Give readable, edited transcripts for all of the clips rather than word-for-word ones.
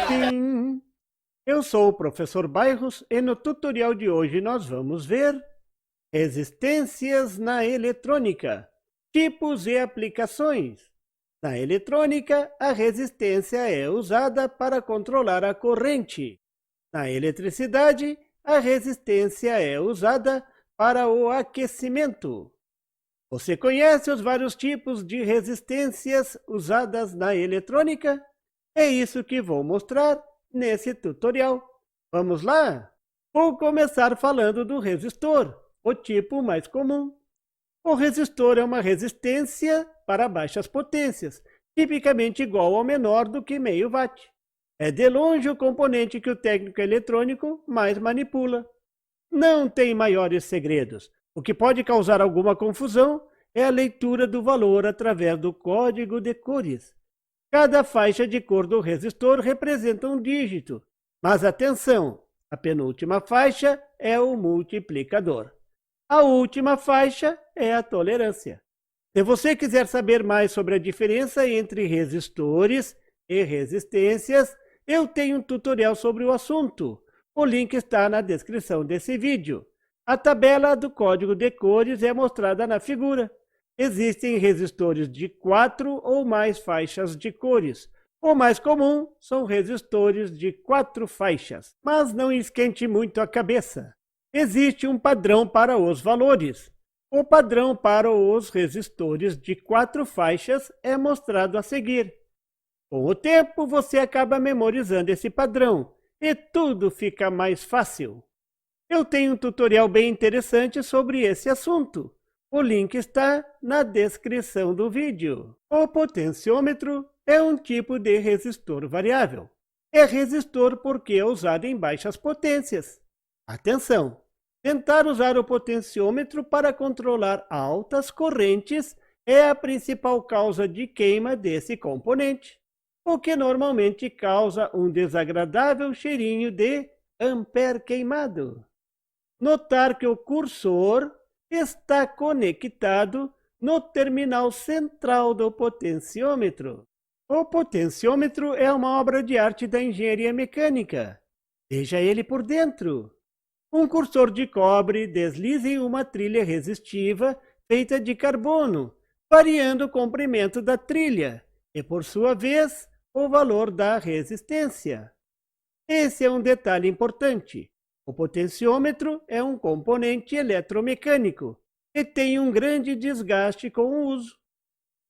Sim, eu sou o professor Bairros e no tutorial de hoje nós vamos ver resistências na eletrônica, tipos e aplicações. Na eletrônica, a resistência é usada para controlar a corrente. Na eletricidade, a resistência é usada para o aquecimento. Você conhece os vários tipos de resistências usadas na eletrônica? É isso que vou mostrar nesse tutorial. Vamos lá? Vou começar falando do resistor, o tipo mais comum. O resistor é uma resistência para baixas potências, tipicamente igual ou menor do que meio watt. É de longe o componente que o técnico eletrônico mais manipula. Não tem maiores segredos. O que pode causar alguma confusão é a leitura do valor através do código de cores. Cada faixa de cor do resistor representa um dígito, mas atenção, a penúltima faixa é o multiplicador. A última faixa é a tolerância. Se você quiser saber mais sobre a diferença entre resistores e resistências, eu tenho um tutorial sobre o assunto. O link está na descrição desse vídeo. A tabela do código de cores é mostrada na figura. Existem resistores de 4 ou mais faixas de cores. O mais comum são resistores de 4 faixas. Mas não esquente muito a cabeça. Existe um padrão para os valores. O padrão para os resistores de 4 faixas é mostrado a seguir. Com o tempo, você acaba memorizando esse padrão e tudo fica mais fácil. Eu tenho um tutorial bem interessante sobre esse assunto. O link está na descrição do vídeo. O potenciômetro é um tipo de resistor variável. É resistor porque é usado em baixas potências. Atenção! Tentar usar o potenciômetro para controlar altas correntes é a principal causa de queima desse componente, o que normalmente causa um desagradável cheirinho de ampere queimado. Notar que o cursor está conectado no terminal central do potenciômetro. O potenciômetro é uma obra de arte da engenharia mecânica. Veja ele por dentro. Um cursor de cobre desliza em uma trilha resistiva feita de carbono, variando o comprimento da trilha e, por sua vez, o valor da resistência. Esse é um detalhe importante. O potenciômetro é um componente eletromecânico e tem um grande desgaste com o uso.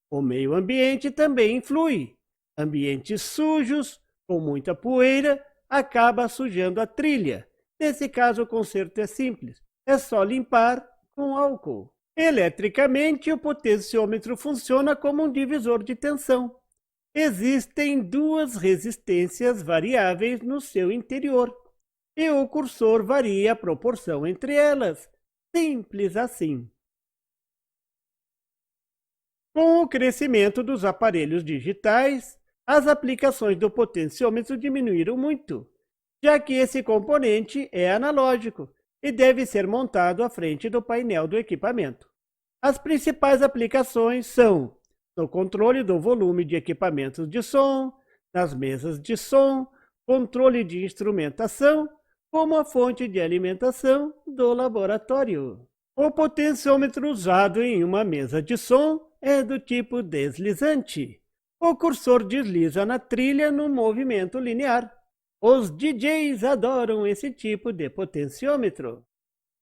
O meio ambiente também influi. Ambientes sujos, com muita poeira, acaba sujando a trilha. Nesse caso, o conserto é simples. É só limpar com álcool. Eletricamente, o potenciômetro funciona como um divisor de tensão. Existem duas resistências variáveis no seu interior. E o cursor varia a proporção entre elas. Simples assim. Com o crescimento dos aparelhos digitais, as aplicações do potenciômetro diminuíram muito, já que esse componente é analógico e deve ser montado à frente do painel do equipamento. As principais aplicações são no controle do volume de equipamentos de som, nas mesas de som, controle de instrumentação, como a fonte de alimentação do laboratório. O potenciômetro usado em uma mesa de som é do tipo deslizante. O cursor desliza na trilha no movimento linear. Os DJs adoram esse tipo de potenciômetro.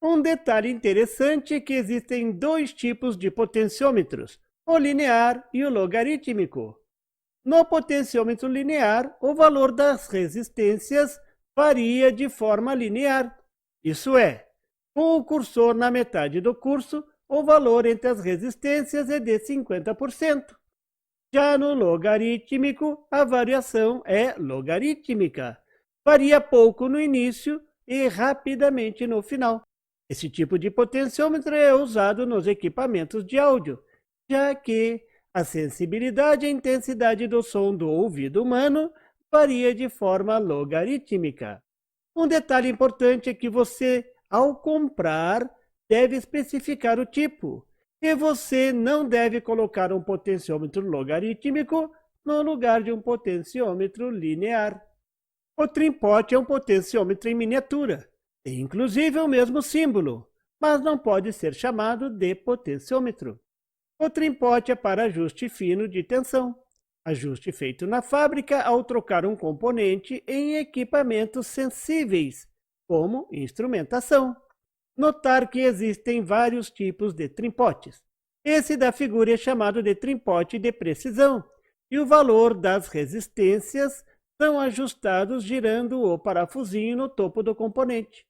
Um detalhe interessante é que existem dois tipos de potenciômetros, o linear e o logarítmico. No potenciômetro linear, o valor das resistências varia de forma linear. Isso é, com o cursor na metade do curso, o valor entre as resistências é de 50%. Já no logarítmico, a variação é logarítmica. Varia pouco no início e rapidamente no final. Esse tipo de potenciômetro é usado nos equipamentos de áudio, já que a sensibilidade e a intensidade do som do ouvido humano varia de forma logarítmica. Um detalhe importante é que você, ao comprar, deve especificar o tipo, e você não deve colocar um potenciômetro logarítmico no lugar de um potenciômetro linear. O trimpote é um potenciômetro em miniatura. Tem inclusive o mesmo símbolo, mas não pode ser chamado de potenciômetro. O trimpote é para ajuste fino de tensão. Ajuste feito na fábrica ao trocar um componente em equipamentos sensíveis, como instrumentação. Notar que existem vários tipos de trimpotes. Esse da figura é chamado de trimpote de precisão, e o valor das resistências são ajustados girando o parafusinho no topo do componente.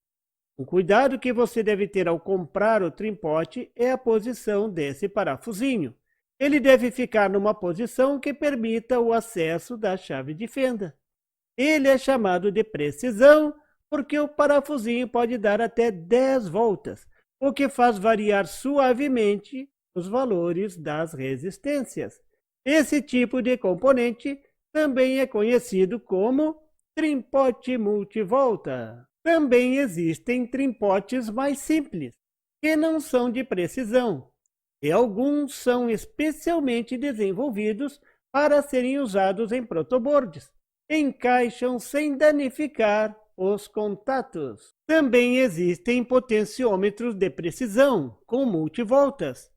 Um cuidado que você deve ter ao comprar o trimpote é a posição desse parafusinho. Ele deve ficar numa posição que permita o acesso da chave de fenda. Ele é chamado de precisão porque o parafusinho pode dar até 10 voltas, o que faz variar suavemente os valores das resistências. Esse tipo de componente também é conhecido como trimpote multivolta. Também existem trimpotes mais simples, que não são de precisão, e alguns são especialmente desenvolvidos para serem usados em protoboards. Encaixam sem danificar os contatos. Também existem potenciômetros de precisão, com multivoltas.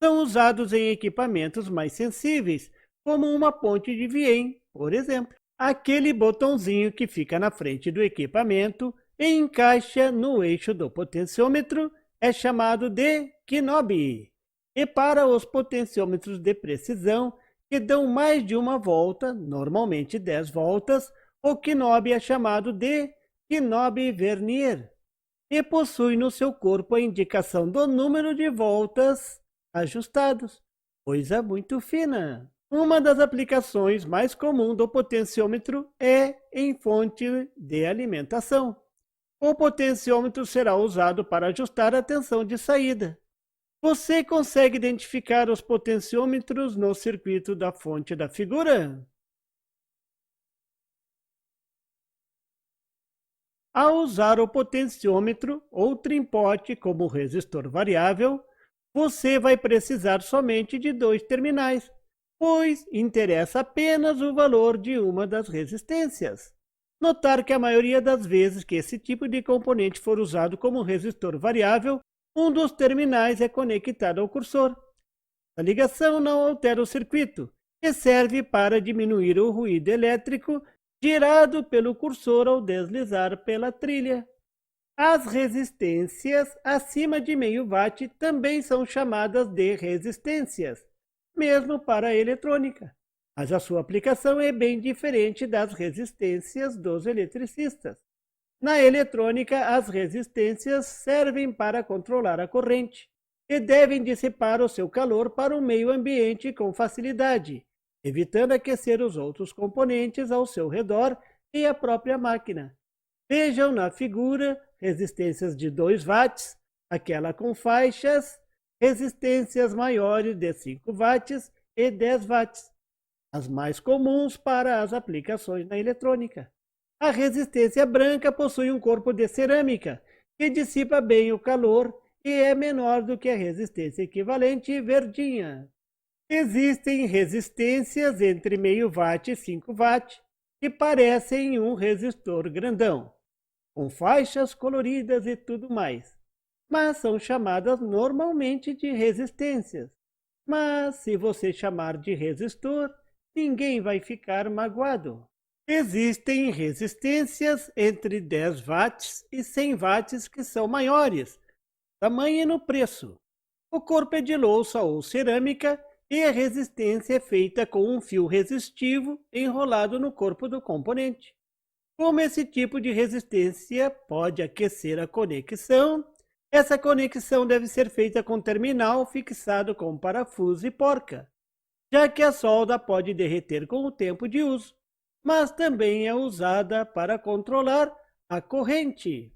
São usados em equipamentos mais sensíveis, como uma ponte de Wien, por exemplo. Aquele botãozinho que fica na frente do equipamento e encaixa no eixo do potenciômetro é chamado de knob. E para os potenciômetros de precisão, que dão mais de uma volta, normalmente 10 voltas, o knob é chamado de knob vernier e possui no seu corpo a indicação do número de voltas ajustados. Coisa muito fina. Uma das aplicações mais comuns do potenciômetro é em fonte de alimentação. O potenciômetro será usado para ajustar a tensão de saída. Você consegue identificar os potenciômetros no circuito da fonte da figura? Ao usar o potenciômetro ou trimpote como resistor variável, você vai precisar somente de 2 terminais, pois interessa apenas o valor de uma das resistências. Notar que a maioria das vezes que esse tipo de componente for usado como resistor variável, um dos terminais é conectado ao cursor. A ligação não altera o circuito e serve para diminuir o ruído elétrico gerado pelo cursor ao deslizar pela trilha. As resistências acima de meio watt também são chamadas de resistências, mesmo para a eletrônica. Mas a sua aplicação é bem diferente das resistências dos eletricistas. Na eletrônica, as resistências servem para controlar a corrente e devem dissipar o seu calor para o meio ambiente com facilidade, evitando aquecer os outros componentes ao seu redor e a própria máquina. Vejam na figura resistências de 2 watts, aquela com faixas, resistências maiores de 5 watts e 10 watts, as mais comuns para as aplicações na eletrônica. A resistência branca possui um corpo de cerâmica, que dissipa bem o calor e é menor do que a resistência equivalente verdinha. Existem resistências entre meio watt e 5 watt, que parecem um resistor grandão, com faixas coloridas e tudo mais, mas são chamadas normalmente de resistências. Mas se você chamar de resistor, ninguém vai ficar magoado. Existem resistências entre 10 watts e 100 watts que são maiores, tamanho e no preço. O corpo é de louça ou cerâmica e a resistência é feita com um fio resistivo enrolado no corpo do componente. Como esse tipo de resistência pode aquecer a conexão, essa conexão deve ser feita com terminal fixado com parafuso e porca, já que a solda pode derreter com o tempo de uso, mas também é usada para controlar a corrente.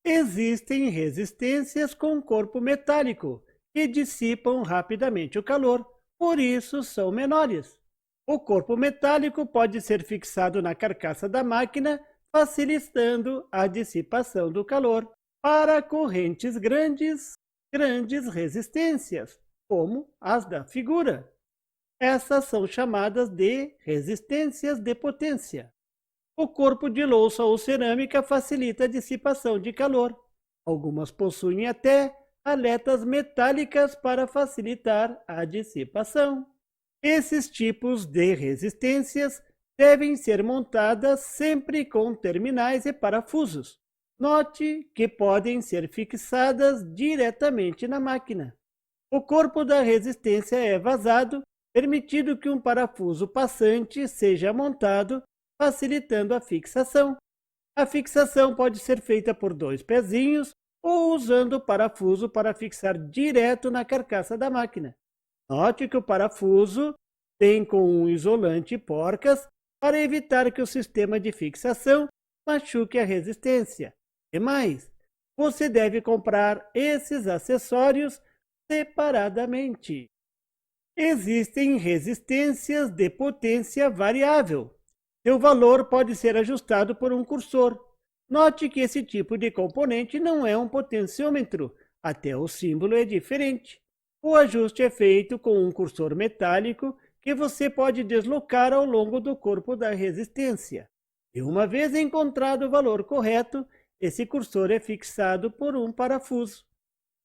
Existem resistências com corpo metálico, que dissipam rapidamente o calor, por isso são menores. O corpo metálico pode ser fixado na carcaça da máquina, facilitando a dissipação do calor para correntes grandes resistências, como as da figura. Essas são chamadas de resistências de potência. O corpo de louça ou cerâmica facilita a dissipação de calor. Algumas possuem até aletas metálicas para facilitar a dissipação. Esses tipos de resistências devem ser montadas sempre com terminais e parafusos. Note que podem ser fixadas diretamente na máquina. O corpo da resistência é vazado, permitindo que um parafuso passante seja montado, facilitando a fixação. A fixação pode ser feita por 2 pezinhos ou usando o parafuso para fixar direto na carcaça da máquina. Note que o parafuso vem com um isolante porcas para evitar que o sistema de fixação machuque a resistência. E mais, você deve comprar esses acessórios separadamente. Existem resistências de potência variável. Seu valor pode ser ajustado por um cursor. Note que esse tipo de componente não é um potenciômetro, até o símbolo é diferente. O ajuste é feito com um cursor metálico que você pode deslocar ao longo do corpo da resistência. E uma vez encontrado o valor correto, esse cursor é fixado por um parafuso.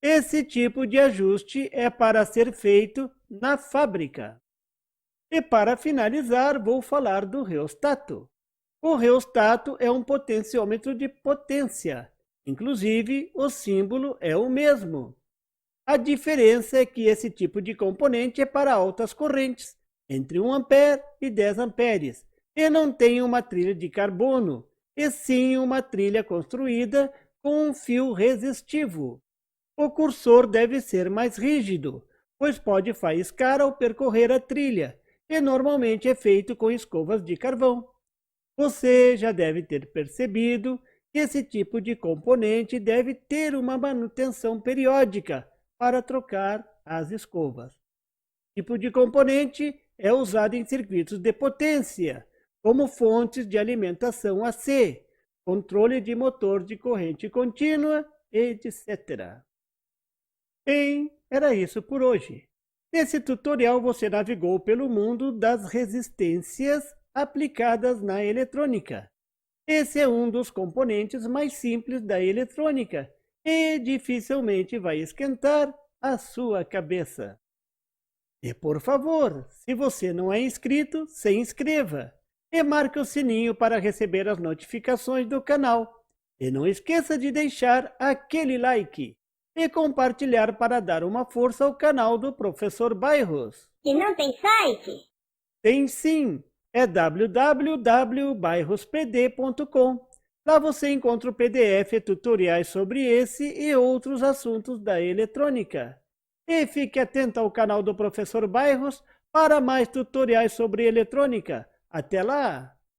Esse tipo de ajuste é para ser feito na fábrica. E para finalizar, vou falar do reostato. O reostato é um potenciômetro de potência. Inclusive, o símbolo é o mesmo. A diferença é que esse tipo de componente é para altas correntes, entre 1 ampere e 10 amperes, e não tem uma trilha de carbono, e sim uma trilha construída com um fio resistivo. O cursor deve ser mais rígido, pois pode faiscar ao percorrer a trilha, e normalmente é feito com escovas de carvão. Você já deve ter percebido que esse tipo de componente deve ter uma manutenção periódica para trocar as escovas. O tipo de componente é usado em circuitos de potência, como fontes de alimentação AC, controle de motor de corrente contínua, etc. Bem, era isso por hoje. Nesse tutorial você navegou pelo mundo das resistências aplicadas na eletrônica. Esse é um dos componentes mais simples da eletrônica e dificilmente vai esquentar a sua cabeça. E por favor, se você não é inscrito, se inscreva e marque o sininho para receber as notificações do canal. E não esqueça de deixar aquele like e compartilhar para dar uma força ao canal do Professor Bairros. E não tem site? Tem sim, é www.bairrospd.com. Lá você encontra o PDF e tutoriais sobre esse e outros assuntos da eletrônica. E fique atento ao canal do Professor Bairros para mais tutoriais sobre eletrônica. Até lá!